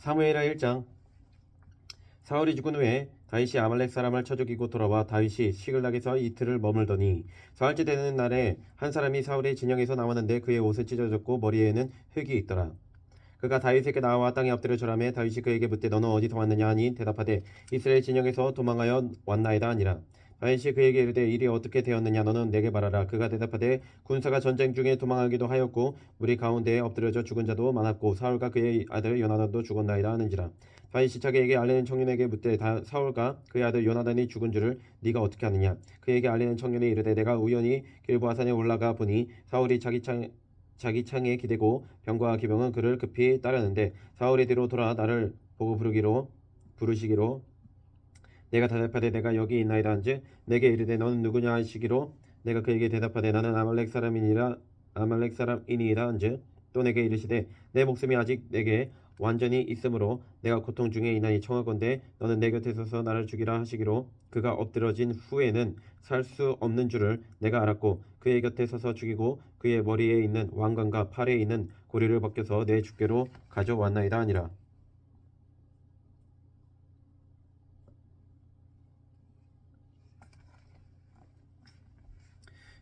사무엘하 1장. 사울이 죽은 후에 다윗이 아말렉 사람을 쳐 죽이고 돌아와 다윗이 시글락에서 이틀을 머물더니 사흘째 되는 날에 한 사람이 사울의 진영에서 나왔는데 그의 옷은 찢어졌고 머리에는 흙이 있더라. 그가 다윗에게 나와 땅에 엎드려 절하매 다윗이 그에게 묻되 너는 어디서 왔느냐 하니 대답하되 이스라엘 진영에서 도망하여 왔나이다 하니라. 다윗이 그에게 이르되 일이 어떻게 되었느냐 너는 내게 말하라. 그가 대답하되 군사가 전쟁 중에 도망하기도 하였고 우리 가운데에 엎드려져 죽은 자도 많았고 사울과 그의 아들 요나단도 죽었나이다 하는지라. 다윗이 자기에게 알리는 청년에게 묻되 사울과 그의 아들 요나단이 죽은 줄을 네가 어떻게 아느냐. 그에게 알리는 청년이 이르되 내가 우연히 길보아산에 올라가 보니 사울이 자기 창에 기대고 병과 기병은 그를 급히 따르는데 사울이 뒤로 돌아 나를 보고 부르시기로 내가 대답하되 내가 여기 있나이다 한즉 내게 이르되 너는 누구냐 하시기로 내가 그에게 대답하되 나는 아말렉 사람이니이다 한즉 또 내게 이르시되 내 목숨이 아직 내게 완전히 있으므로 내가 고통 중에 있나니 청하건대 너는 내 곁에 서서 나를 죽이라 하시기로 그가 엎드러진 후에는 살 수 없는 줄을 내가 알았고 그의 곁에 서서 죽이고 그의 머리에 있는 왕관과 팔에 있는 고리를 벗겨서 내 주께로 가져왔나이다 하니라.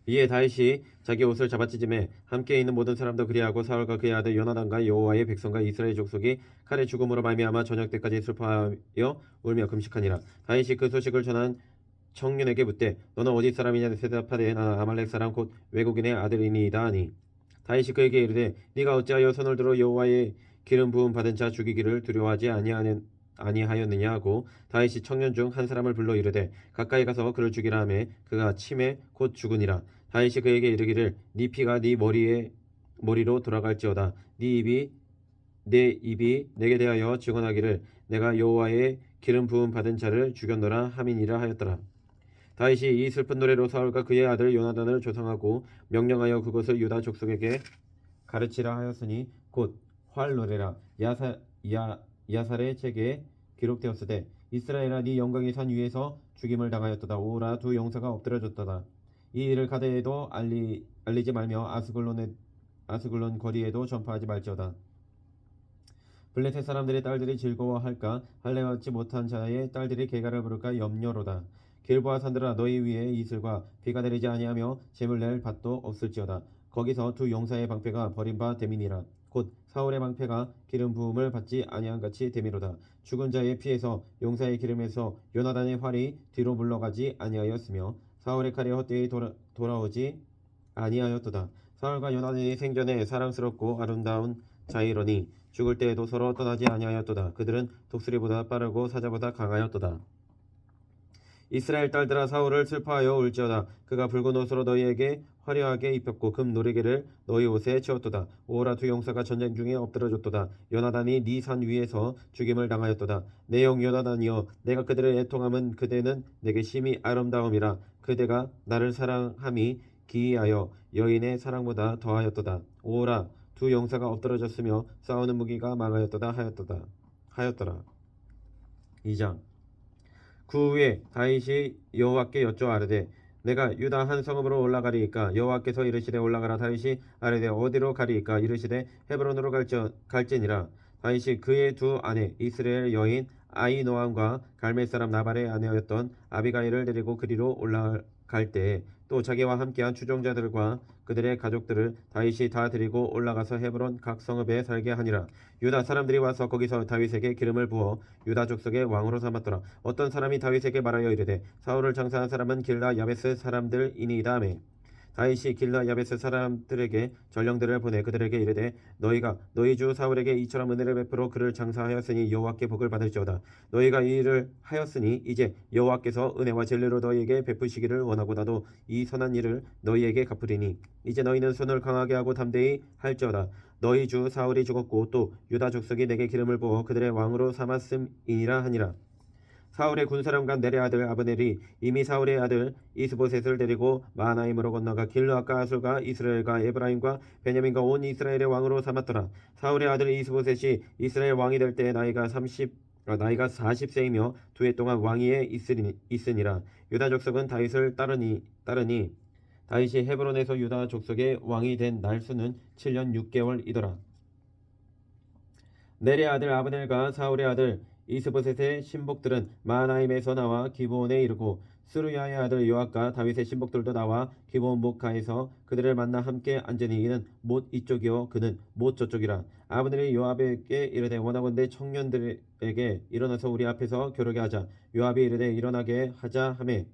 이에 다윗이 자기 옷을 잡아찢음에 함께 있는 모든 사람도 그리하고 사울과 그의 아들 요나단과 여호와의 백성과 이스라엘 족속이 칼의 죽음으로 말미암아 저녁 때까지 슬퍼하여 울며 금식하니라. 다윗이 그 소식을 전한 청년에게 묻되 너는 어디 사람이냐 대답하되 나는 아말렉 사람 곧 외국인의 아들이니이다 하니 다윗이 그에게 이르되 네가 어찌하여 손을 들어 여호와의 기름 부음 받은 자 죽이기를 두려워하지 아니하였느냐 하고 다윗이 청년 중 한 사람을 불러 이르되 가까이 가서 그를 죽이라 하매 그가 침에 곧 죽으니라. 다윗이 그에게 이르기를 네 피가 네 머리로 돌아갈지어다. 내 입이 내게 대하여 증언하기를 내가 여호와의 기름 부음 받은 자를 죽였노라 함이니라 하였더라. 다윗이 이 슬픈 노래로 사울과 그의 아들 요나단을 조상하고 명령하여 그것을 유다 족속에게 가르치라 하였으니 곧 활 노래라. 야살의 책에 기록되었으되 이스라엘아 네 영광이 산 위에서 죽임을 당하였도다. 오라 두 용사가 엎드려졌도다. 이 일을 가데에도 알리지 말며 아스글론 거리에도 전파하지 말지어다. 블레셋 사람들의 딸들이 즐거워할까 할례받지 못한 자의 딸들이 개가를 부를까 염려로다. 길보아 산들아 너희 위에 이슬과 비가 내리지 아니하며 재물 낼 밭도 없을지어다. 거기서 두 용사의 방패가 버린 됨이니라. 곧 사울의 방패가 기름 부음을 받지 아니한 같이 됨이로다. 죽은 자의 피에서 용사의 기름에서 요나단의 활이 뒤로 물러가지 아니하였으며 사울의 칼이 헛되이 돌아오지 아니하였도다. 사울과 요나단이 생전에 사랑스럽고 아름다운 자이러니 죽을 때에도 서로 떠나지 아니하였도다. 그들은 독수리보다 빠르고 사자보다 강하였도다. 이스라엘 딸들아 사울을 슬퍼하여 울지어다. 그가 붉은 옷으로 너희에게 화려하게 입혔고 금 노리개를 너희 옷에 채웠도다. 오라 두 용사가 전쟁 중에 엎드러졌도다. 요나단이 네 산 위에서 죽임을 당하였도다. 내 영 요나단이여 내가 그들을 애통함은 그대는 내게 심히 아름다움이라. 그대가 나를 사랑함이 기이하여 여인의 사랑보다 더하였도다. 오라 두 용사가 엎드러졌으며 싸우는 무기가 망하였도다 하였더라. 2장. 그 후에 다윗이 여호와께 여쭈어 아뢰되 내가 유다 한 성읍으로 올라가리이까. 여호와께서 이르시되 올라가라. 다윗이 아뢰되 어디로 가리이까. 이르시되 헤브론으로 갈지니라. 다윗이 그의 두 아내 이스라엘 여인 아히노함과 갈멜 사람 나발의 아내였던 아비가일을 데리고 그리로 올라갈 때에 또 자기와 함께한 추종자들과 그들의 가족들을 다윗이 다 데리고 올라가서 헤브론 각 성읍에 살게 하니라. 유다 사람들이 와서 거기서 다윗에게 기름을 부어 유다 족속의 왕으로 삼았더라. 어떤 사람이 다윗에게 말하여 이르되 사울을 장사한 사람은 길라 야베스 사람들이니이다 하매 다윗이 길라 야베스 사람들에게 전령들을 보내 그들에게 이르되 너희가 너희 주 사울에게 이처럼 은혜를 베풀어 그를 장사하였으니 여호와께 복을 받을지어다. 너희가 이 일을 하였으니 이제 여호와께서 은혜와 진리로 너희에게 베푸시기를 원하고 나도 이 선한 일을 너희에게 갚으리니 이제 너희는 손을 강하게 하고 담대히 할지어다. 너희 주 사울이 죽었고 또 유다 족속이 내게 기름을 부어 그들의 왕으로 삼았음이니라 하니라. 사울의 군사령관 넬의 아들 아브넬이 이미 사울의 아들 이스보셋을 데리고 마하나임으로 건너가 길르앗과 아술과 이스라엘과 에브라임과 베냐민과 온 이스라엘의 왕으로 삼았더라. 사울의 아들 이스보셋이 이스라엘 왕이 될 때 나이가 40세이며 두 해 동안 왕위에 있으니라. 유다 족속은 다윗을 따르니 다윗이 헤브론에서 유다 족속의 왕이 된 날수는 7년 6개월이더라. 넬의 아들 아브넬과 사울의 아들 이스보셋의 신복들은 마하나임에서 나와 기브온에 이르고 스루야의 아들 요압과 다윗의 신복들도 나와 기브온 목가에서 그들을 만나 함께 앉으니 이는 못 이쪽이요 그는 못 저쪽이라. 아브넬이 요압에게 이르되 원하건대 청년들에게 일어나서 우리 앞에서 겨루게 하자. 요압이 이르되 일어나게 하자 하매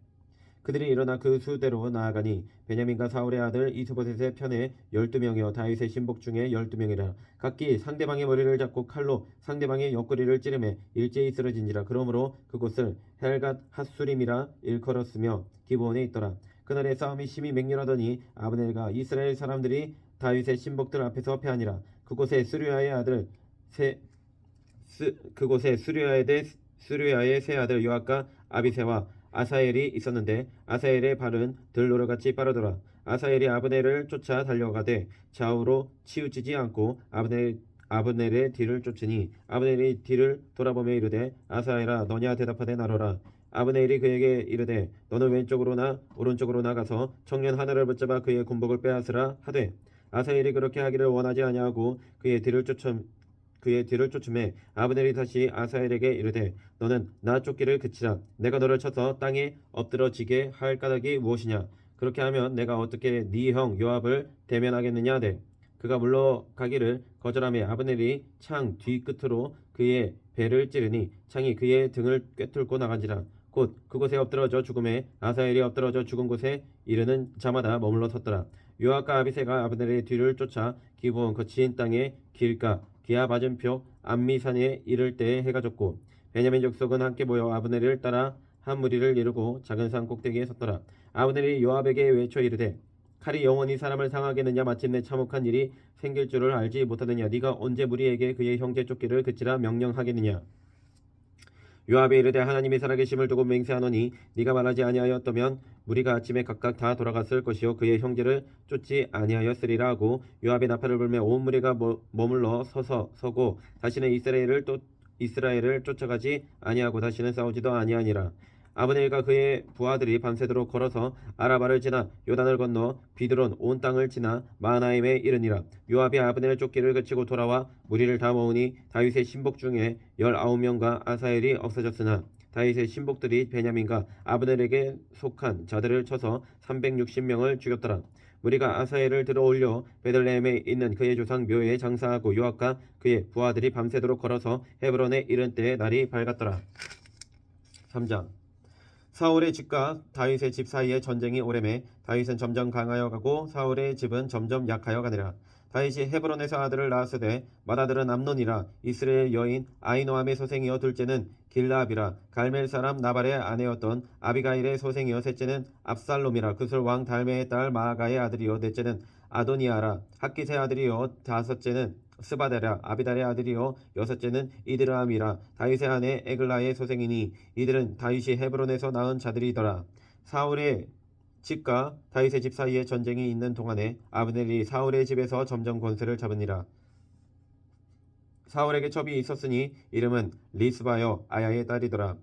그들이 일어나 그 수대로 나아가니 베냐민과 사울의 아들 이스보셋의 편에 12명이요 다윗의 신복 중에 12명이라. 각기 상대방의 머리를 잡고 칼로 상대방의 옆구리를 찌르매 일제히 쓰러진지라. 그러므로 그곳을 헬갓 핫수림이라 일컬었으며 기브온에 있더라. 그날의 싸움이 심히 맹렬하더니 아브넬과 이스라엘 사람들이 다윗의 신복들 앞에서 패하니라. 그곳에 스루야의 아들 수르야의 세 아들 요압과 아비새와 아사엘이 있었는데 아사엘의 발은 들노루같이 빠르더라. 아사엘이 아브넬을 쫓아 달려가되 좌우로 치우치지 않고 아브넬의 뒤를 쫓으니 아브넬이 뒤를 돌아보며 이르되 아사엘아 너냐 대답하되 나로라. 아브넬이 그에게 이르되 너는 왼쪽으로나 오른쪽으로 나가서 청년 하나를 붙잡아 그의 군복을 빼앗으라 하되 아사엘이 그렇게 하기를 원하지 아니하고 그의 뒤를 쫓음에 아브넬이 다시 아사엘에게 이르되 너는 나 쫓기를 그치라. 내가 너를 쳐서 땅에 엎드러지게 할 까닭이 무엇이냐. 그렇게 하면 내가 어떻게 네 형 요압을 대면하겠느냐 하되 그가 물러가기를 거절하며 아브넬이 창 뒤끝으로 그의 배를 찌르니 창이 그의 등을 꿰뚫고 나간지라. 곧 그곳에 엎드러져 죽음에 아사엘이 엎드러져 죽은 곳에 이르는 자마다 머물러 섰더라. 요압과 아비새가 아브넬의 뒤를 쫓아 기브온 거친 땅의 길가 기아 맞은표 암미산에 이를 때에 해가 졌고 베냐민 족속은 함께 모여 아브넬을 따라 한 무리를 이루고 작은 산 꼭대기에 섰더라. 아브넬이 요압에게 외쳐 이르되 칼이 영원히 사람을 상하겠느냐. 마침내 참혹한 일이 생길 줄을 알지 못하느냐. 네가 언제 무리에게 그의 형제 쫓기를 그치라 명령하겠느냐. 요압이 이르되 하나님이 살아계심을 두고 맹세하노니 네가 말하지 아니하였다면 무리가 아침에 각각 다 돌아갔을 것이요 그의 형제를 쫓지 아니하였으리라 하고 요압이 나팔을 불며 온 무리가 머물러 서고 다시는 이스라엘을 쫓아가지 아니하고 다시는 싸우지도 아니하니라. 아브넬과 그의 부하들이 밤새도록 걸어서 아라바를 지나 요단을 건너 비드론 온 땅을 지나 마하나임에 이르니라. 요압이 아브넬의 쫓기를 그치고 돌아와 무리를 다 모으니 다윗의 신복 중에 19명과 아사엘이 없어졌으나 다윗의 신복들이 베냐민과 아브넬에게 속한 자들을 쳐서 360명을 죽였더라. 무리가 아사엘을 들어올려 베들레헴에 있는 그의 조상 묘에 장사하고 요압과 그의 부하들이 밤새도록 걸어서 헤브론에 이른 때에 날이 밝았더라. 3장. 사울의 집과 다윗의 집 사이에 전쟁이 오래매 다윗은 점점 강하여 가고 사울의 집은 점점 약하여 가니라. 다윗이 헤브론에서 아들을 낳았으되 맏아들은 암논이라. 이스라엘 여인 아히노함의 소생이요 둘째는 길라압이라. 갈멜 사람 나발의 아내였던 아비가일의 소생이요 셋째는 압살롬이라. 그술 왕 달메의 딸 마아가의 아들이요 넷째는 아도니아라. 학깃의 아들이요 다섯째는 스바데라. 아비달의 아들이요 여섯째는 이드라함이라. 다윗의 아내 에글라의 소생이니 이들은 다윗이 헤브론에서 낳은 자들이더라. 사울의 집과 다윗의 집 사이에 전쟁이 있는 동안에 아브넬이 사울의 집에서 점점 권세를 잡으니라. 사울에게 첩이 있었으니 이름은 리스바여 아야의 딸이더라.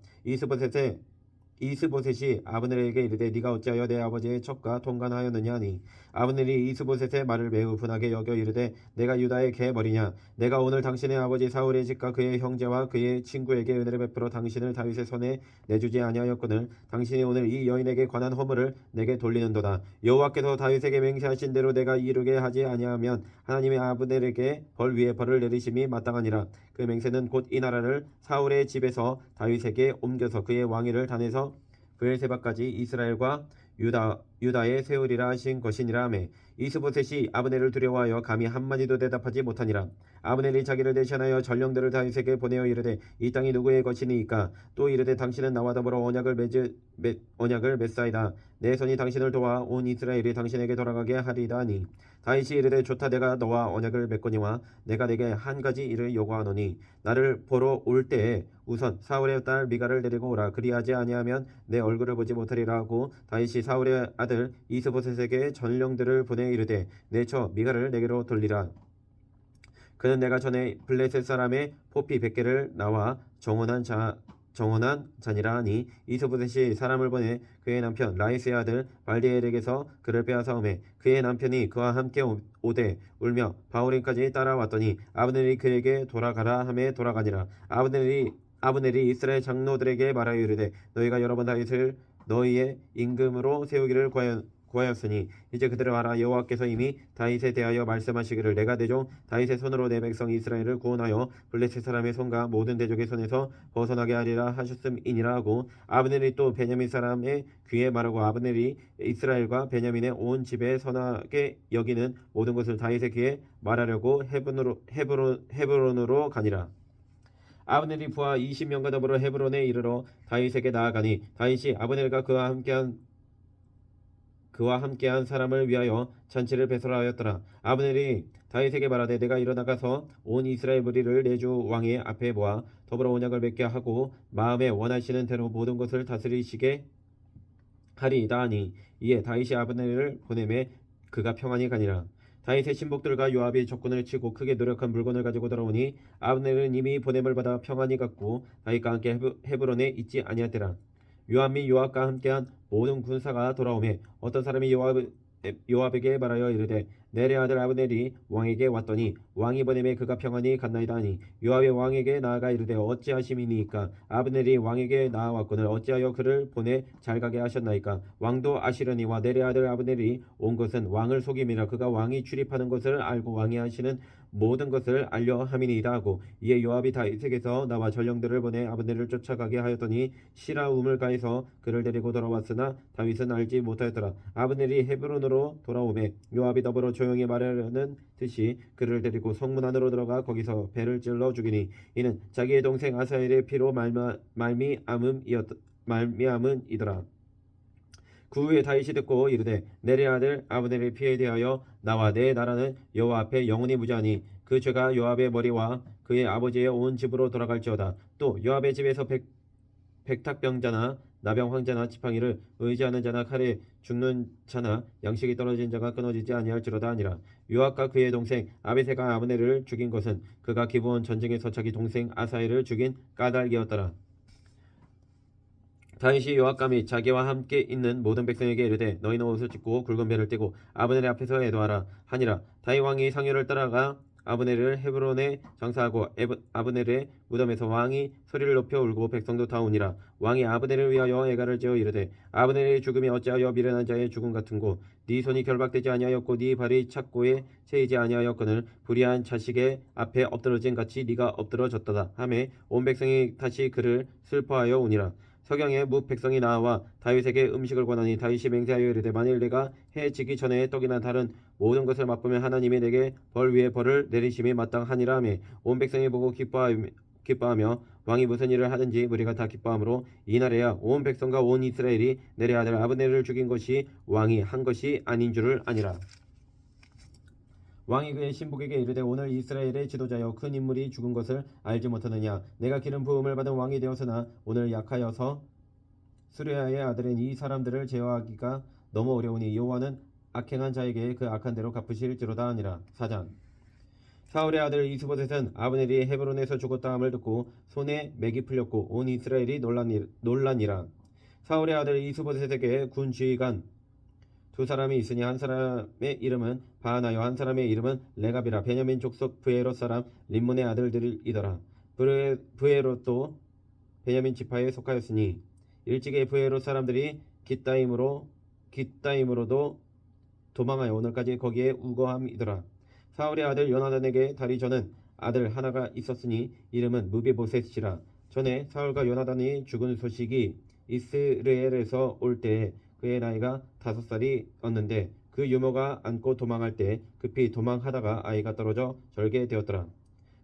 이스보셋이 아브넬에게 이르되 네가 어찌하여 내 아버지의 첩과 통관하였느냐 하니 아브넬이 이스보셋의 말을 매우 분하게 여겨 이르되 내가 유다의 개머리냐. 내가 오늘 당신의 아버지 사울의 집과 그의 형제와 그의 친구에게 은혜를 베풀어 당신을 다윗의 손에 내주지 아니하였거늘 당신이 오늘 이 여인에게 관한 허물을 내게 돌리는도다. 여호와께서 다윗에게 맹세하신 대로 내가 이루게 하지 아니하면 하나님의 아브넬에게 벌 위에 벌을 내리심이 마땅하니라. 그 맹세는 곧 이 나라를 사울의 집에서 다윗에게 옮겨서 그의 왕위를 단에서 브엘세바까지 이스라엘과 유다에 세우리라 하신 것이니라 하매 이스보셋이 아브넬을 두려워하여 감히 한마디도 대답하지 못하니라. 아브넬이 자기를 대신하여 전령들을 다윗에게 보내어 이르되 이 땅이 누구의 것이니이까. 또 이르되 당신은 나와 더불어 언약을 맺사이다. 내 손이 당신을 도와 온 이스라엘이 당신에게 돌아가게 하리이다 하니 다윗이 이르되 좋다. 내가 너와 언약을 맺거니와 내가 내게 한 가지 일을 요구하노니 나를 보러 올 때에 우선 사울의 딸 미가를 데리고 오라. 그리하지 아니하면 내 얼굴을 보지 못하리라 하고 다윗이 사울의 아들 이스보셋에게 전령들을 보내 이르되 내 처 미가를 내게로 돌리라. 그는 내가 전에 블레셋 사람의 포피 100개를 나와 정원한 자 정원한 자니라 하니 이스보셋이 사람을 보내 그의 남편 라이스의 아들 발디엘에게서 그를 빼앗아오매 그의 남편이 그와 함께 오되 울며 바후림까지 따라왔더니 아브넬이 그에게 돌아가라 하매 돌아가니라. 아브넬이 이스라엘 장로들에게 말하여 이르되 너희가 여러 번 다윗을 너희의 임금으로 세우기를 구하였으니 이제 그들을 알아. 여호와께서 이미 다윗에 대하여 말씀하시기를 내가 내 종 다윗의 손으로 내 백성 이스라엘을 구원하여 블레셋 사람의 손과 모든 대적의 손에서 벗어나게 하리라 하셨음이니라 하고 아브넬이 또 베냐민 사람의 귀에 말하고 아브넬이 이스라엘과 베냐민의 온 집에 선하게 여기는 모든 것을 다윗의 귀에 말하려고 헤브론으로 가니라. 아브넬이 부하 20명과 더불어 헤브론에 이르러 다윗에게 나아가니 다윗이 아브넬과 그와 함께한 사람을 위하여 잔치를 배설하였더라. 아브넬이 다윗에게 말하되 내가 일어나가서 온 이스라엘 무리를 내 주 왕의 앞에 모아 더불어 언약을 맺게 하고 마음에 원하시는 대로 모든 것을 다스리시게 하리이다 하니 이에 다윗이 아브넬을 보내매 그가 평안히 가니라. 다윗의 신복들과 요압이 적군을 치고 크게 노력한 물건을 가지고 돌아오니 아브넬은 이미 보냄을 받아 평안히 갔고 다윗과 함께 헤브론에 있지 아니하더라. 요압 및 요압과 함께한 모든 군사가 돌아오매 어떤 사람이 요압에게 말하여 이르되 넬의 아들 아브넬이 왕에게 왔더니 왕이 보내매 그가 평안히 갔나이다 하니 요압이 왕에게 나아가 이르되 어찌하심이니까 아브넬이 왕에게 나아왔거늘 어찌하여 그를 보내 잘 가게 하셨나이까. 왕도 아시려니와 넬의 아들 아브넬이 온 것은 왕을 속임이라. 그가 왕이 출입하는 것을 알고 왕이 하시는 모든 것을 알려 함이니이다 하고 이에 요압이 다윗에게서 나와 전령들을 보내 아브넬을 쫓아가게 하였더니 시라 우물가에서 그를 데리고 돌아왔으나 다윗은 알지 못하였더라. 아브넬이 헤브론으로 돌아오매 요압이 더불어 조용히 말하려는 듯이 그를 데리고 성문 안으로 들어가 거기서 배를 찔러 죽이니 이는 자기의 동생 아사엘의 피로 말미암음이더라. 그 후에 다윗이 듣고 이르되 넬의 아들 아브넬의 피에 대하여 나와 내 나라는 여호와 앞에 영원히 무죄하니 그 죄가 요압의 머리와 그의 아버지의 온 집으로 돌아갈지어다. 또 요압의 집에서 백탁병자나 나병 황자나 지팡이를 의지하는 자나 칼에 죽는 자나 양식이 떨어진 자가 끊어지지 아니할지로다 하니라. 요압과 그의 동생 아비새가 아브넬을 죽인 것은 그가 기브온 전쟁에서 자기 동생 아사엘을 죽인 까닭이었더라. 다윗이 요압과 및 자기와 함께 있는 모든 백성에게 이르되 너희는 옷을 찢고 굵은 배를 띠고 아브넬의 앞에서 애도하라 하니라. 다윗 왕이 상류를 따라가 아브넬을 헤브론에 장사하고 아브넬의 무덤에서 왕이 소리를 높여 울고 백성도 다 우니라. 왕이 아브넬을 위하여 애가를 지어 이르되 아브넬의 죽음이 어찌하여 미련한 자의 죽음 같은고 네 손이 결박되지 아니하였고 네 발이 착고에 채이지 아니하였거늘 불의한 자식의 앞에 엎드러진 같이 네가 엎드러졌도다 하매 온 백성이 다시 그를 슬퍼하여 우니라. 서경에 뭇 백성이 나와 다윗에게 음식을 권하니 다윗이 맹세하여 이르되 만일 내가 해 지기 전에 떡이나 다른 모든 것을 맛보면 하나님이 내게 벌 위에 벌을 내리심이 마땅하니라 하매 온 백성이 보고 기뻐하며 왕이 무슨 일을 하든지 무리가 다 기뻐하므로 이날에야 온 백성과 온 이스라엘이 넬의 아들 아브넬을 죽인 것이 왕이 한 것이 아닌 줄을 아니라. 왕이 그의 신복에게 이르되 오늘 이스라엘의 지도자여 큰 인물이 죽은 것을 알지 못하느냐. 내가 기름 부음을 받은 왕이 되었으나 오늘 약하여서 수레아의 아들인 이 사람들을 제어하기가 너무 어려우니 여호와는 악행한 자에게 그 악한 대로 갚으실지로다 하니라. 4장. 사울의 아들 이스보셋은 아브넬이 헤브론에서 죽었다 함을 듣고 손에 맥이 풀렸고 온 이스라엘이 놀라니라. 사울의 아들 이스보셋에게 군 지휘관 두 사람이 있으니 한 사람의 이름은 바하나요 한 사람의 이름은 레갑이라. 베냐민 족속 브에롯 사람 림몬의 아들들이더라. 브에롯도 베냐민 지파에 속하였으니 일찍의 브에롯 사람들이 깃다임으로도 도망하여 오늘까지 거기에 우거함이더라. 사울의 아들 요나단에게 다리 저는 아들 하나가 있었으니 이름은 무비보셋이라. 전에 사울과 요나단이 죽은 소식이 이스라엘에서 올 때에 그의 나이가 5살이었는데 그 유모가 안고 도망할 때 급히 도망하다가 아이가 떨어져 절게 되었더라.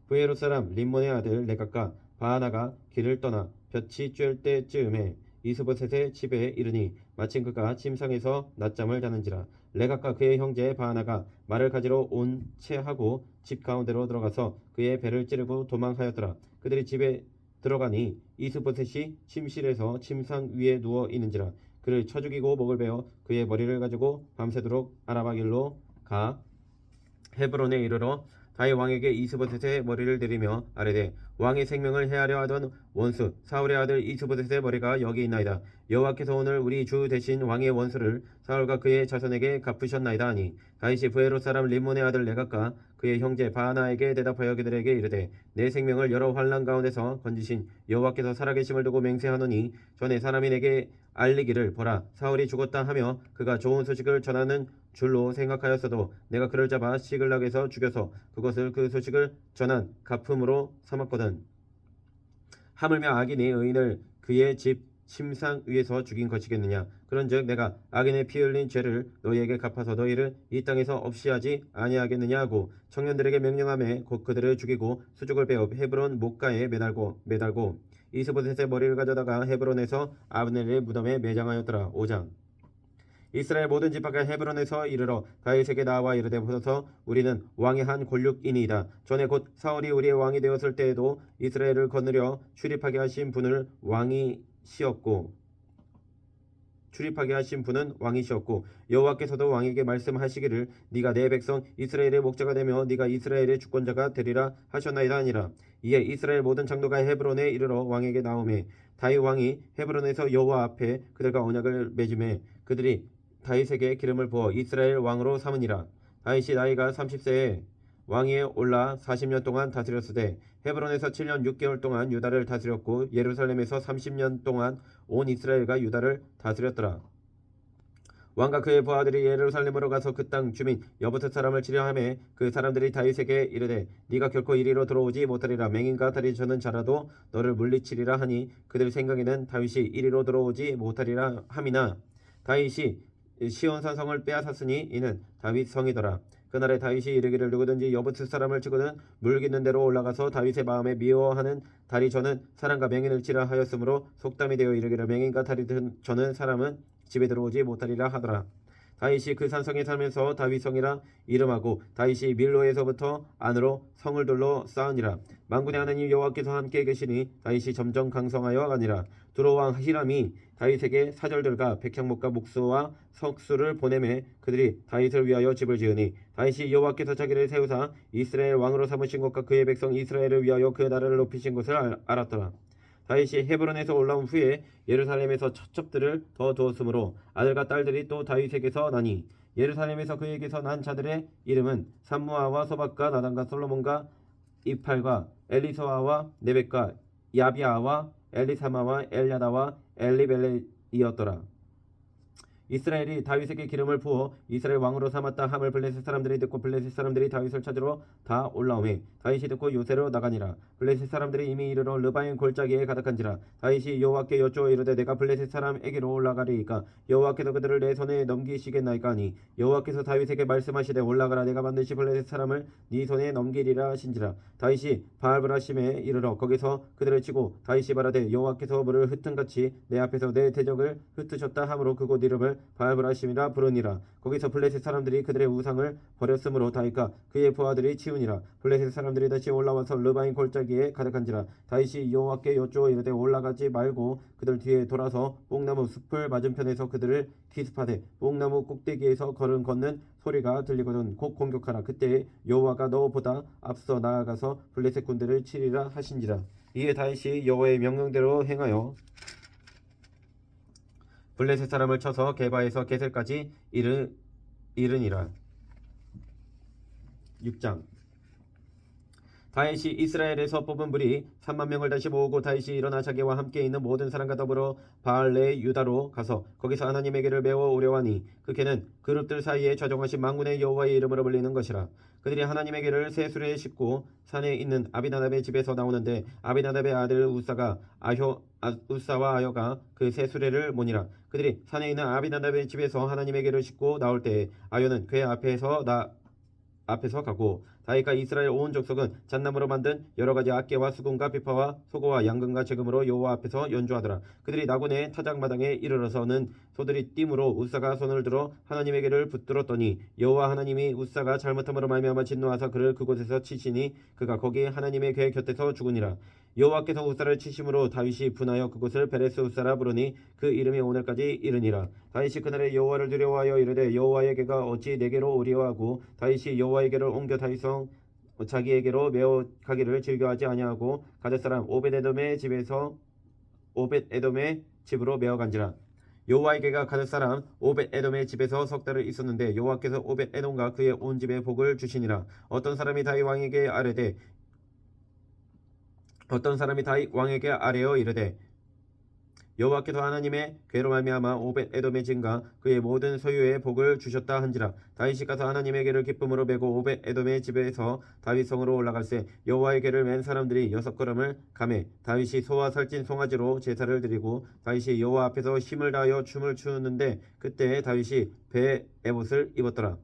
브에롯 사람 림몬의 아들 레갑과 바하나가 길을 떠나 볕이 쬐을 때쯤에 이스보셋의 집에 이르니 마침 그가 침상에서 낮잠을 자는지라. 레갑과 그의 형제 바하나가 말을 가지러 온 채하고 집 가운데로 들어가서 그의 배를 찌르고 도망하였더라. 그들이 집에 들어가니 이스보셋이 침실에서 침상 위에 누워 있는지라. 그를 쳐 죽이고 목을 베어 그의 머리를 가지고 밤새도록 아라바 길로 가 헤브론에 이르러 다윗 왕에게 이스보셋의 머리를 내리며 아뢰되 왕의 생명을 해하려 하던 원수 사울의 아들 이스보셋의 머리가 여기 있나이다. 여호와께서 오늘 우리 주 대신 왕의 원수를 사울과 그의 자손에게 갚으셨나이다 하니 다윗이 브에롯 사람 림몬의 아들 레갑과 그의 형제 바하나에게 대답하여 그들에게 이르되 내 생명을 여러 환난 가운데서 건지신 여호와께서 살아계심을 두고 맹세하노니 전에 사람이 내게 알리기를 보라 사울이 죽었다 하며 그가 좋은 소식을 전하는 줄로 생각하였어도 내가 그를 잡아 시글락에서 죽여서 그것을 그 소식을 전한 가품으로 삼았거든. 하물며 악인이 의인을 그의 집 침상 위에서 죽인 것이겠느냐. 그런즉 내가 악인의 피 흘린 죄를 너희에게 갚아서 너희를 이 땅에서 없이 하지 아니하겠느냐 하고 청년들에게 명령하며 곧 그들을 죽이고 수족을 베어 헤브론 목가에 매달고 이스보셋의 머리를 가져다가 헤브론에서 아브넬의 무덤에 매장하였더라. 5장. 이스라엘 모든 지파가 헤브론에서 이르러 다윗에게 나와 이르되 보소서 우리는 왕의 한 권륙이니이다. 전에 곧 사울이 우리의 왕이 되었을 때에도 이스라엘을 거느려 출입하게 하신 분은 왕이시었고 여호와께서도 왕에게 말씀하시기를 네가 내 백성 이스라엘의 목자가 되며 네가 이스라엘의 주권자가 되리라 하셨나이다 하니라. 이에 이스라엘 모든 장로가 헤브론에 이르러 왕에게 나오매 다윗 왕이 헤브론에서 여호와 앞에 그들과 언약을 맺음에 그들이 다윗에게 기름을 부어 이스라엘 왕으로 삼으니라. 다윗이 나이가 30세에 왕위에 올라 40년 동안 다스렸으되 헤브론에서 7년 6개월 동안 유다를 다스렸고 예루살렘에서 30년 동안 온 이스라엘과 유다를 다스렸더라. 왕과 그의 부하들이 예루살렘으로 가서 그 땅 주민 여부터 사람을 치려하며 그 사람들이 다윗에게 이르되 네가 결코 이리로 들어오지 못하리라. 맹인과 다리 저는 자라도 너를 물리치리라 하니 그들 생각에는 다윗이 이리로 들어오지 못하리라 함이나 다윗이 시온산 성을 빼앗았으니 이는 다윗 성이더라. 그날에 다윗이 이르기를 누구든지 여부스 사람을 치고는 물깃는 대로 올라가서 다윗의 마음에 미워하는 다리 저는 사람과 맹인을 치라 하였으므로 속담이 되어 이르기를 맹인과 다리 저는 사람은 집에 들어오지 못하리라 하더라. 다윗이 그 산성에 살면서 다윗성이라 이름하고 다윗이 밀로에서부터 안으로 성을 둘러 쌓으니라. 만군의 하나님 여호와께서 함께 계시니 다윗이 점점 강성하여 가니라. 두로왕 히람이 다윗에게 사절들과 백향목과 목수와 석수를 보내매 그들이 다윗을 위하여 집을 지으니 다윗이 여호와께서 자기를 세우사 이스라엘 왕으로 삼으신 것과 그의 백성 이스라엘을 위하여 그 나라를 높이신 것을 알았더라. 다윗이 헤브론에서 올라온 후에 예루살렘에서 첩첩들을 더 두었으므로 아들과 딸들이 또 다윗에게서 나니 예루살렘에서 그에게서 난 자들의 이름은 삼무아와 소박과 나단과 솔로몬과 이팔과 엘리소아와 네벡과 야비아와 엘리사마와 엘야다와 엘리벨렛이었더라. 이스라엘이 다윗에게 기름을 부어 이스라엘 왕으로 삼았다 함을 블레셋 사람들이 듣고 블레셋 사람들이 다윗을 찾으러 다 올라오매 다윗이 듣고 요새로 나가니라. 블레셋 사람들이 이미 이르러 르바임 골짜기에 가득한지라. 다윗이 여호와께 여쭈어 이르되 내가 블레셋 사람에게로 올라가리이까 여호와께서 그들을 내 손에 넘기시겠나이까 하니 여호와께서 다윗에게 말씀하시되 올라가라 내가 반드시 블레셋 사람을 네 손에 넘기리라 하신지라. 다윗이 바알브라심에 이르러 거기서 그들을 치고 다윗이 말하되 여호와께서 물을 흩은같이 내 앞에서 내 대적을 흩으셨다 하므로 그곳 이름을 바알브라심이라 부르니라. 거기서 블레셋 사람들이 그들의 우상을 버렸으므로 다윗과 그의 부하들이 치우니라. 블레셋 사람들이 다시 올라와서 르바임 골짜기에 가득한지라. 다윗이 여호와께 여쭈어 이르되 올라가지 말고 그들 뒤에 돌아서 뽕나무 숲을 맞은편에서 그들을 기습하되 뽕나무 꼭대기에서 걸음 걷는 소리가 들리거든 곧 공격하라. 그때 여호와가 너보다 앞서 나아가서 블레셋 군대를 치리라 하신지라. 이에 다윗이 여호와의 명령대로 행하여 블레셋 사람을 쳐서 게바에서 게셀까지 이르니라. 6장. 다윗이 이스라엘에서 뽑은 무리 3만 명을 다시 모으고 다윗이 일어나 자기와 함께 있는 모든 사람과 더불어 바알레 유다로 가서 거기서 하나님에게를 메워 오려하니 그 개는 그룹들 사이에 좌정하신 만군의 여호와의 이름으로 불리는 것이라. 그들이 하나님에게를 새 수레에 싣고 산에 있는 아비나답의 집에서 나오는데 아비나답의 아들 우사와 아효가 그 새 수레를 모니라. 그들이 산에 있는 아비나답의 집에서 하나님에게를 싣고 나올 때에 아효는 그의 앞에서 가고 다윗과 이스라엘 온 족속은 잣나무로 만든 여러가지 악기와 수금과 비파와 소고와 양금과 재금으로 여호와 앞에서 연주하더라. 그들이 나곤의 타작마당에 이르러서는 소들이 띠므로 우사가 손을 들어 하나님에게를 붙들었더니 여호와 하나님이 우사가 잘못함으로 말미암아 진노하사 그를 그곳에서 치시니 그가 거기 하나님의 궤 곁에서 죽으니라. 여호와께서 우사를 치심으로 다윗이 분하여 그곳을 베레스 우사라 부르니 그 이름이 오늘까지 이르니라. 다윗이 그날에 여호와를 두려워하여 이르되 여호와의 궤가 어찌 내게로 오리요 하고 다윗이 여호와의 궤를 옮겨 자기에게로 메어 가기를 즐겨하지 아니하고 가뎃 사람 오벳에돔의 집으로 메어 간지라. 여호와에게가 가뎃 사람 오벳에돔의 집에서 석 달을 있었는데 여호와께서 오벳에돔과 그의 온 집에 복을 주시니라. 어떤 사람이 다윗 왕에게 아뢰어 이르되 여호와께서 하나님의 괴로 말미암아 오벳에돔의 진과 그의 모든 소유에 복을 주셨다 한지라. 다윗이 가서 하나님의 괴를 기쁨으로 메고 오벳에돔의 집에서 다윗 성으로 올라갈새 여호와의 괴를 맨 사람들이 6걸음을 가매 다윗이 소와 살찐 송아지로 제사를 드리고 다윗이 여호와 앞에서 힘을 다하여 춤을 추는데 그때 다윗이 배에 에봇을 입었더라.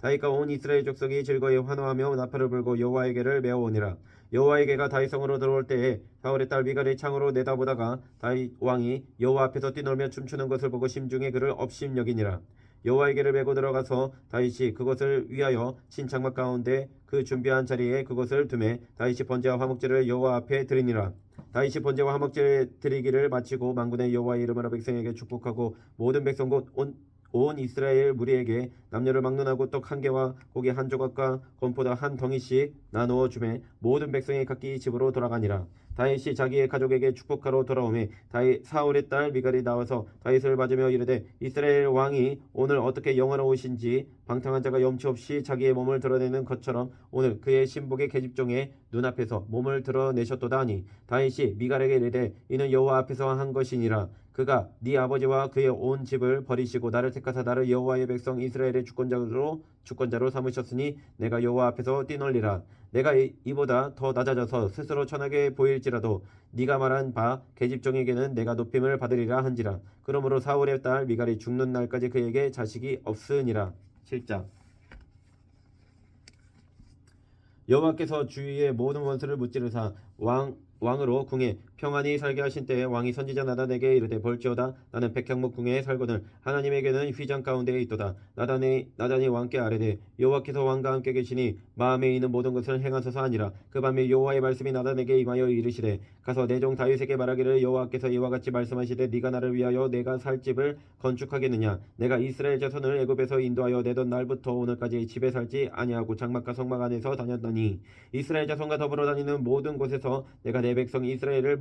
다윗과 온 이스라엘 족속이 즐거이 환호하며 나팔을 불고 여호와의 괴를 메어오니라. 여호와의 괴가 다윗 성으로 들어올 때에 사울의 딸 미갈이 창으로 내다보다가 다윗 왕이 여호와 앞에서 뛰놀며 춤추는 것을 보고 심중에 그를 업심여기니라. 여호와의 괴를 메고 들어가서 다윗이 그것을 위하여 친 장막 가운데 그 준비한 자리에 그것을 두매 다윗이 번제와 화목제를 여호와 앞에 드리니라. 다윗이 번제와 화목제 드리기를 마치고 만군의 여호와의 이름으로 백성에게 축복하고 모든 백성 곧 온 이스라엘 무리에게 남녀를 막론하고 떡 한 개와 고기 한 조각과 건포도 한 덩이씩 나누어 주매 모든 백성이 각기 집으로 돌아가니라. 다윗이 자기의 가족에게 축복하러 돌아오매 사울의 딸 미갈이 나와서 다윗을 맞으며 이르되 이스라엘 왕이 오늘 어떻게 영화로우신지 방탕한 자가 염치 없이 자기의 몸을 드러내는 것처럼 오늘 그의 신복의 계집종의 눈앞에서 몸을 드러내셨도다 하니 다윗이 미갈에게 이르되 이는 여호와 앞에서 한 것이니라. 그가 네 아버지와 그의 온 집을 버리시고 나를 택하사 나를 여호와의 백성 이스라엘의 주권자로 삼으셨으니 내가 여호와 앞에서 뛰놀리라. 내가 이보다 더 낮아져서 스스로 천하게 보일지라도 네가 말한 바 계집종에게는 내가 높임을 받으리라 한지라. 그러므로 사울의 딸 미갈이 죽는 날까지 그에게 자식이 없으니라. 7장. 여호와께서 주위의 모든 원수를 무찌르사 왕으로 궁에 평안히 살게 하신 때에 왕이 선지자 나단에게 이르되 볼지어다 나는 백향목 궁에 살거늘 하나님에게는 휘장 가운데에 있도다. 나단이 왕께 아뢰되 여호와께서 왕과 함께 계시니 마음에 있는 모든 것을 행하소서 하니라. 그 밤에 여호와의 말씀이 나단에게 임하여 이르시되 가서 내 종 다윗에게 말하기를 여호와께서 이와 같이 말씀하시되 네가 나를 위하여 내가 살 집을 건축하겠느냐. 내가 이스라엘 자손을 애굽에서 인도하여 내던 날부터 오늘까지 집에 살지 아니하고 장막과 성막 안에서 다녔더니 이스라엘 자손과 더불어 다니는 모든 곳에서 내가 내 백성 이스라엘을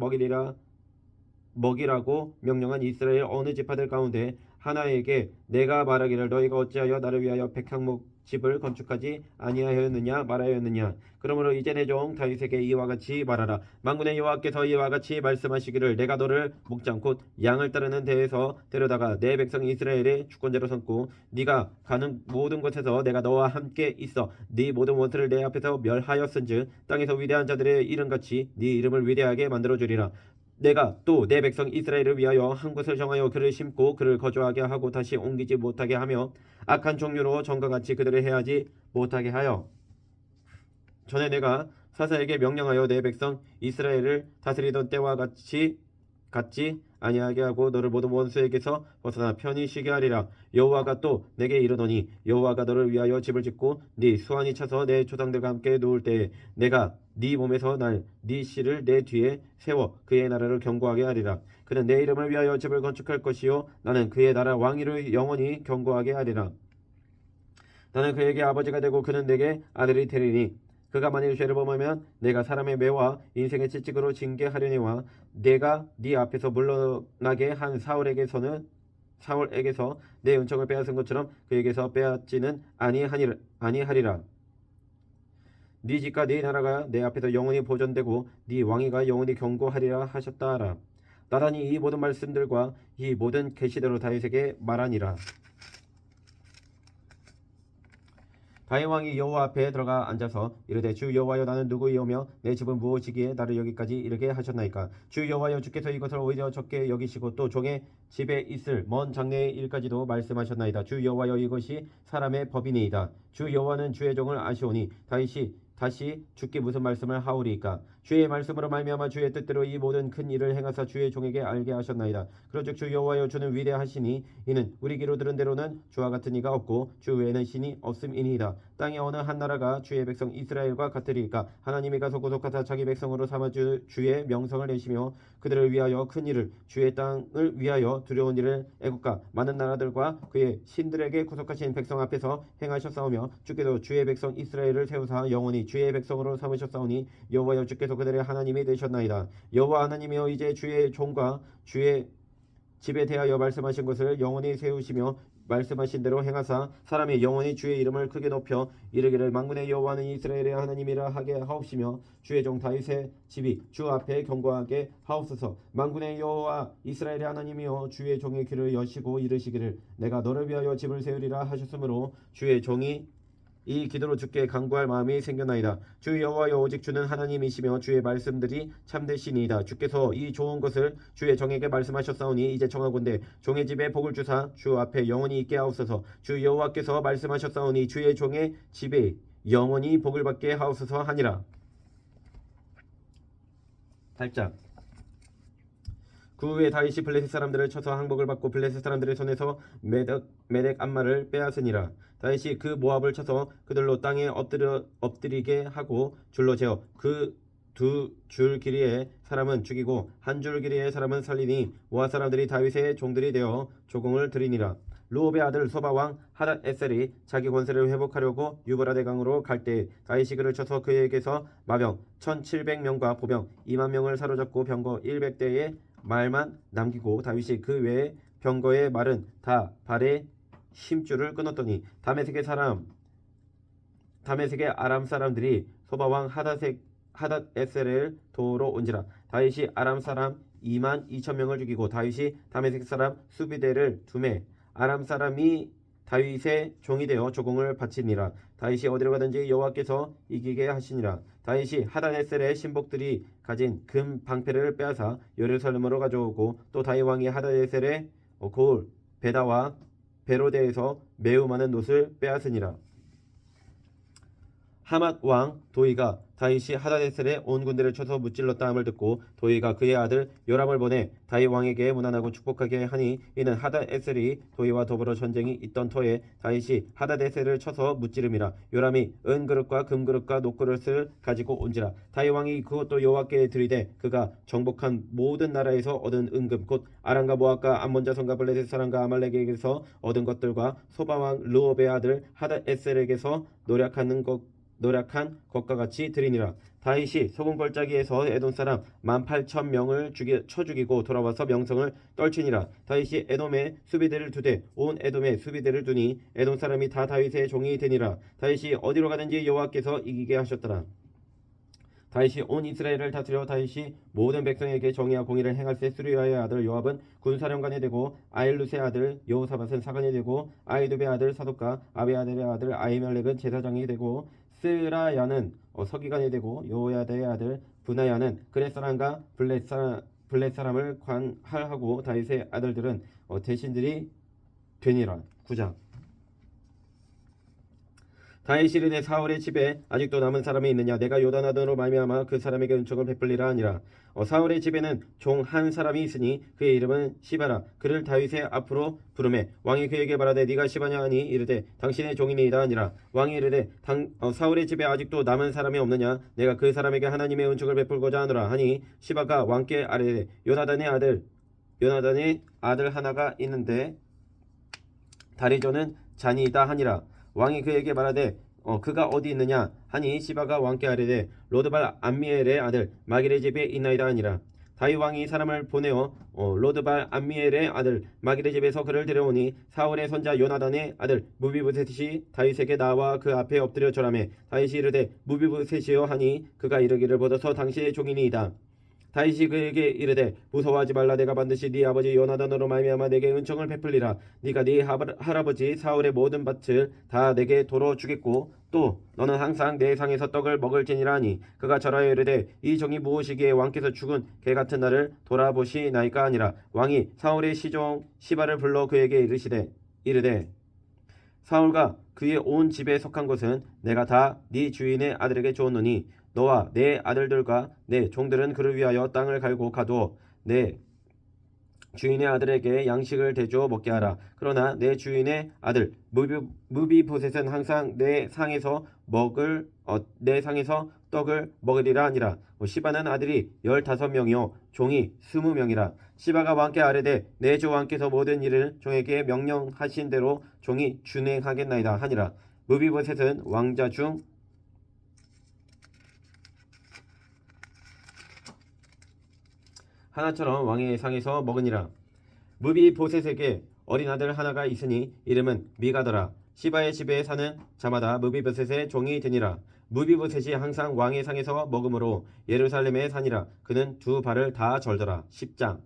먹이라고 명령한 이스라엘 어느 지파들 가운데 하나에게 내가 말하기를 너희가 어찌하여 나를 위하여 백향목 집을 건축하지 아니하였느냐 말하였느냐. 그러므로 이제 내 종 다윗에게 이와 같이 말하라. 만군의 여호와께서 이와 같이 말씀하시기를 내가 너를 목장 곧 양을 따르는 데에서 데려다가 내 백성 이스라엘의 주권자로 삼고 네가 가는 모든 곳에서 내가 너와 함께 있어 네 모든 원수를 내 앞에서 멸하였은즉 땅에서 위대한 자들의 이름같이 네 이름을 위대하게 만들어주리라. 내가 또 내 백성 이스라엘을 위하여 한 곳을 정하여 그를 심고 그를 거주하게 하고 다시 옮기지 못하게 하며 악한 종류로 전과 같이 그들을 해하지 못하게 하여 전에 내가 사사에게 명령하여 내 백성 이스라엘을 다스리던 때와 같지 아니하게 하고 너를 모든 원수에게서 벗어나 편히 쉬게 하리라. 여호와가 또 내게 이르노니 여호와가 너를 위하여 집을 짓고 네 수완이 차서 내 조상들과 함께 누울 때에 내가 네 몸에서 네 씨를 내 뒤에 세워 그의 나라를 견고하게 하리라. 그는 내 이름을 위하여 집을 건축할 것이요 나는 그의 나라 왕위를 영원히 견고하게 하리라. 나는 그에게 아버지가 되고 그는 내게 아들이 되리니 그가 만일 죄를 범하면 내가 사람의 매와 인생의 채찍으로 징계하려니와 내가 네 앞에서 물러나게 한 사울에게서 내 은총을 빼앗은 것처럼 그에게서 빼앗지는 아니하리라. 네 집과 네 나라가 내 앞에서 영원히 보존되고 네 왕위가 영원히 견고하리라 하셨다 하라. 나단이 이 모든 말씀들과 이 모든 계시대로 다윗에게 말하니라. 다윗 왕이 여호와 앞에 들어가 앉아서 이르되 주 여호와여 나는 누구이오며 내 집은 무엇이기에 나를 여기까지 이르게 하셨나이까. 주 여호와여 주께서 이것을 오히려 적게 여기시고 또 종의 집에 있을 먼 장래의 일까지도 말씀하셨나이다. 주 여호와여 이것이 사람의 법이니이다. 주 여호와는 주의 종을 아시오니 다윗이 다시 주께 무슨 말씀을 하오리이까. 주의 말씀으로 말미암아 주의 뜻대로 이 모든 큰 일을 행하사 주의 종에게 알게 하셨나이다. 그런즉 주 여호와여 주는 위대하시니 이는 우리 귀로 들은 대로는 주와 같은 이가 없고 주 외에는 신이 없음이니이다. 땅에 어느 한 나라가 주의 백성 이스라엘과 같으리까? 하나님이 가서 구속하사 자기 백성으로 삼아 주의 명성을 내시며 그들을 위하여 큰 일을 주의 땅을 위하여 두려운 일을 애국과 많은 나라들과 그의 신들에게 구속하신 백성 앞에서 행하셨사오며 주께서 주의 백성 이스라엘을 세우사 영원히 주의 백성으로 삼으셨사오니 여호와여 주께서 그들의 하나님이 되셨나이다. 여호와 하나님이여 이제 주의 종과 주의 집에 대하여 말씀하신 것을 영원히 세우시며 말씀하신 대로 행하사 사람이 영원히 주의 이름을 크게 높여 이르기를 만군의 여호와는 이스라엘의 하나님이라 하게 하옵시며 주의 종 다윗의 집이 주 앞에 견고하게 하옵소서. 만군의 여호와 이스라엘의 하나님이여 주의 종의 귀를 여시고 이르시기를 내가 너를 위하여 집을 세우리라 하셨으므로 주의 종이 이 기도로 주께 간구할 마음이 생겼나이다. 주 여호와여 오직 주는 하나님이시며 주의 말씀들이 참되시니이다. 주께서 이 좋은 것을 주의 종에게 말씀하셨사오니 이제 청하건대 종의 집에 복을 주사 주 앞에 영원히 있게 하옵소서. 주 여호와께서 말씀하셨사오니 주의 종의 집에 영원히 복을 받게 하옵소서 하니라. 8장. 그 후에 다윗이 블레셋 사람들을 쳐서 항복을 받고 블레셋 사람들의 손에서 메덱 암마를 빼앗으니라. 다윗이 그 모압을 쳐서 그들로 땅에 엎드리게 하고 줄로 재어 그 두 줄 길이의 사람은 죽이고 한 줄 길이의 사람은 살리니 모압 사람들이 다윗의 종들이 되어 조공을 드리니라. 루옵의 아들 소바왕 하닷에셀이 자기 권세를 회복하려고 유브라데 강으로 갈 때 다윗이 그를 쳐서 그에게서 마병 1700명과 보병 2만 명을 사로잡고 병거 100대의 말만 남기고 다윗이 그 외에 병거의 말은 다 발에 힘줄을 끊었더니 다메섹의 아람 사람들이 소바왕 하닷에셀을 도우러 온지라. 다윗이 아람 사람 2만 2천 명을 죽이고 다윗이 다메섹 사람 수비대를 두매 아람 사람이 다윗의 종이 되어 조공을 바치니라. 다윗이 어디로 가든지 여호와께서 이기게 하시니라. 다윗이 하닷에셀의 신복들이 가진 금 방패를 빼앗아 예루살렘으로 가져오고 또 다윗 왕이 하닷에셀의 고을 베다와 베로데에서 매우 많은 놋을 빼앗으니라. 하맛 왕 도이가 다윗이 하닷에셀의 온 군대를 쳐서 무찔렀다 함을 듣고 도이가 그의 아들 요람을 보내 다윗 왕에게 문안하고 축복하게 하니 이는 하닷에셀이 도이와 더불어 전쟁이 있던 터에 다윗이 하닷에셀을 쳐서 무찌름이라. 요람이 은그릇과 금그릇과 녹그릇을 가지고 온지라. 다윗 왕이 그것도 여호와께 드리되 그가 정복한 모든 나라에서 얻은 은금 곧 아람과 모압과 암몬 자손과 블레셋 사람과 아말렉에게서 얻은 것들과 소바왕 르옵의 아들 하닷에셀에게서 노력한 것과 같이 드리니라. 다윗이 소금 골짜기에서 에돔 사람 18,000명을 쳐 죽이고 돌아와서 명성을 떨치니라. 다윗이 에돔에 수비대를 두되 온 에돔에 수비대를 두니 에돔 사람이 다 다윗의 종이 되니라. 다윗이 어디로 가든지 여호와께서 이기게 하셨더라. 다윗이 온 이스라엘을 다스려 다윗이 모든 백성에게 정의와 공의를 행할세 수리아의 아들 요압은 군사령관이 되고 아일룻의 아들 여호사밧은 사관이 되고 아이두베의 아들 사독과 아비아델의 아들 아히멜렉은 제사장이 되고 스라야는 서기관이 되고 요야다의 아들 브나야는 그렛 사람과 블렛 사람을 관할하고 다윗의 아들들은 대신들이 되니라. 9장. 다윗이 이르되 사울의 집에 아직도 남은 사람이 있느냐? 내가 요단하던으로 말미암아 그 사람에게 은총을 베풀리라 하니라. 사울의 집에는 종 한 사람이 있으니 그의 이름은 시바라. 그를 다윗의 앞으로 부르매 왕이 그에게 말하되 네가 시바냐 하니 이르되 당신의 종이니이다 하니라. 왕이 이르되 사울의 집에 아직도 남은 사람이 없느냐? 내가 그 사람에게 하나님의 은총을 베풀고자 하노라 하니 시바가 왕께 아뢰되 요나단의 아들 하나가 있는데 다리저는 잔이이다 하니라. 왕이 그에게 말하되 그가 어디 있느냐 하니 시바가 왕께 아뢰되 로드발 암미엘의 아들 마길의 집에 있나이다 하니라. 다윗 왕이 사람을 보내어 로드발 암미엘의 아들 마길의 집에서 그를 데려오니 사울의 손자 요나단의 아들 무비보셋이 다윗에게 나와 그 앞에 엎드려 절하매 다윗이 이르되 무비보셋이여 하니 그가 이르기를 보소서 당신의 종이니이다. 다윗이 그에게 이르되 무서워하지 말라. 내가 반드시 네 아버지 요나단으로 말미암아 내게 은총을 베풀리라. 네가 네 할아버지 사울의 모든 밭을 다 내게 도로 주겠고 또 너는 항상 내 상에서 떡을 먹을지니라 하니 그가 절하여 이르되 이 종이 무엇이기에 왕께서 죽은 개 같은 나를 돌아보시나이까 하니라. 왕이 사울의 시종 시바를 불러 그에게 이르되 사울과 그의 온 집에 속한 것은 내가 다 네 주인의 아들에게 주었노니 너와 내 아들들과 내 종들은 그를 위하여 땅을 갈고 가두어 내 주인의 아들에게 양식을 대주어 먹게 하라. 그러나 내 주인의 아들 무비보셋은 항상 내 상에서 떡을 먹으리라 하니라. 시바는 아들이 15명이요 종이 20명이라. 시바가 왕께 아뢰되 내 주 왕께서 모든 일을 종에게 명령하신 대로 종이 준행하겠나이다 하니라. 무비보셋은 왕자 중 하나처럼 왕의 상에서 먹으니라. 무비보셋에게 어린 아들 하나가 있으니 이름은 미가더라. 시바의 집에 사는 자마다 무비보셋의 종이 되니라. 무비보셋이 항상 왕의 상에서 먹음으로 예루살렘에 사니라. 그는 두 발을 다 절더라. 10장.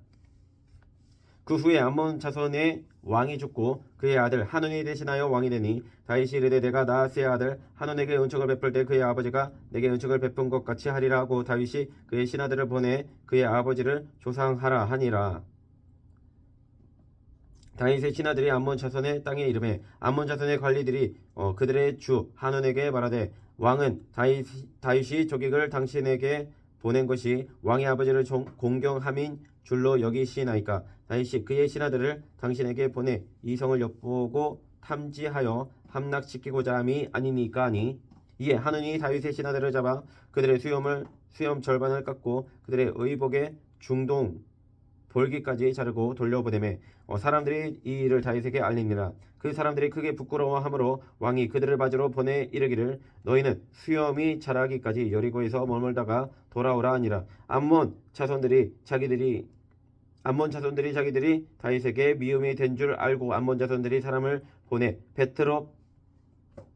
그 후에 암몬 자손의 왕이 죽고 그의 아들 하논이 대신하여 왕이 되니 다윗이 이르되 내가 나하스의 아들 하논에게 은총을 베풀 때 그의 아버지가 내게 은총을 베푼 것 같이 하리라 하고 다윗이 그의 신하들을 보내 그의 아버지를 조상하라 하니라. 다윗의 신하들이 암몬 자손의 땅에 이름에 암몬 자손의 관리들이 그들의 주 하논에게 말하되 왕은 다윗이 조직을 당신에게 보낸 것이 왕의 아버지를 공경함인 줄로 여기시나이까. 다윗이 그의 신하들을 당신에게 보내 이성을 엿보고 탐지하여 함락시키고자 함이 아니니까 하니. 이에 하논이 다윗의 신하들을 잡아 그들의 수염 절반을 깎고 그들의 의복의 중동 볼기까지 자르고 돌려보내매 사람들이 이 일을 다윗에게 알리니라. 그 사람들이 크게 부끄러워하므로 왕이 그들을 맞으러 보내 이르기를 너희는 수염이 자라기까지 여리고에서 머물다가 돌아오라 하니라. 암몬 자손들이 자기들이 다윗에게 미움이 된 줄 알고 암몬 자손들이 사람을 보내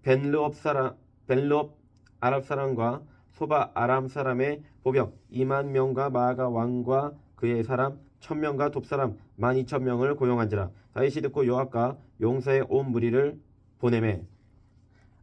벤르업 아랍 사람과 소바 아람 사람의 보병 2만 명과 마아가 왕과 그의 사람 1000명과 돕사람 12,000명을 고용한지라. 다윗이 듣고 요압과 용사의 온 무리를 보내매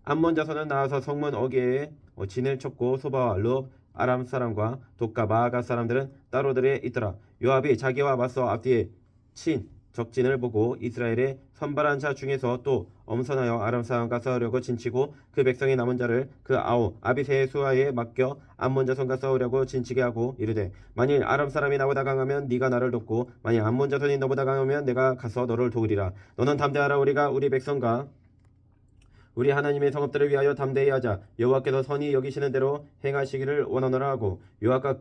암몬 자손은 나와서 성문 어귀에 진을 쳤고 소바와 르업 아람 사람과 돕과 마아가 사람들은 따로들에 있더라. 요압이 자기와 맞서 앞뒤에 친 적진을 보고 이스라엘의 선발한 자 중에서 또 엄선하여 아람 사람과 싸우려고 진치고 그 백성의 남은 자를 그 아비새의 수하에 맡겨 암몬 자손과 싸우려고 진치게 하고 이르되 만일 아람 사람이 나보다 강하면 네가 나를 돕고 만일 암몬 자손이 너보다 강하면 내가 가서 너를 도우리라. 너는 담대하라. 우리가 우리 백성과 우리 하나님의 성읍들을 위하여 담대히 하자. 여호와께서 선히 여기시는 대로 행하시기를 원하노라 하고 요압과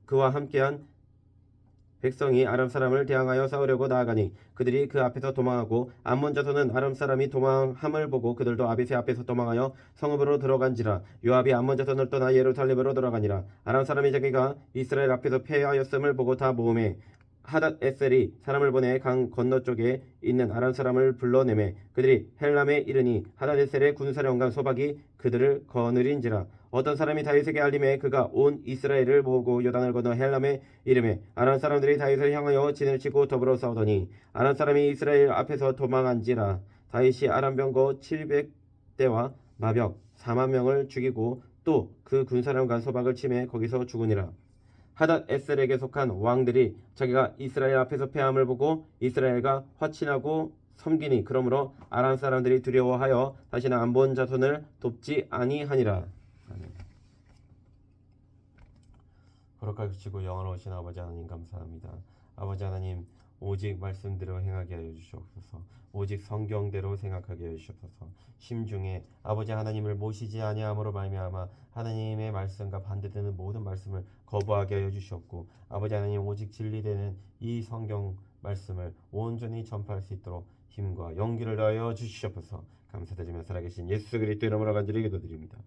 그와 함께한 백성이 아람 사람을 대항하여 싸우려고 나아가니 그들이 그 앞에서 도망하고 암몬 자손은 아람 사람이 도망함을 보고 그들도 아비새 앞에서 도망하여 성읍으로 들어간지라. 요압이 암몬 자손을 떠나 예루살렘으로 돌아가니라. 아람 사람이 자기가 이스라엘 앞에서 패하였음을 보고 다 모음에 하닷에셀이 사람을 보내 강 건너쪽에 있는 아람 사람을 불러내매 그들이 헬람에 이르니 하닷에셀의 군사령관 소박이 그들을 거느린지라. 어떤 사람이 다윗에게 알림해 그가 온 이스라엘을 모으고 요단을 건너 헬람에 이르매 아람 사람들이 다윗을 향하여 진을 치고 더불어 싸우더니 아람 사람이 이스라엘 앞에서 도망한지라. 다윗이 아람 병거 700대와 마병 4만 명을 죽이고 또 그 군사령관 소박을 치매 거기서 죽으니라. 하닷에셀에게 속한 왕들이 자기가 이스라엘 앞에서 패함을 보고 이스라엘과 화친하고 섬기니 그러므로 아람 사람들이 두려워하여 다시는 암몬 자손을 돕지 아니하니라. 아멘. 거룩하시고 영원하신 아버지 하나님 감사합니다. 아버지 하나님 오직 말씀대로 행하게 하여 주시옵소서. 오직 성경대로 생각하게 하여 주시옵소서. 심중에 아버지 하나님을 모시지 아니함으로 말미암아 하나님의 말씀과 반대되는 모든 말씀을 거부하게 하여 주시옵고 아버지 하나님 오직 진리되는 이 성경 말씀을 온전히 전파할 수 있도록 힘과 용기를 더하여 주시옵소서. 감사드리며 살아계신 예수 그리스도 이름으로 간절히 기도드립니다.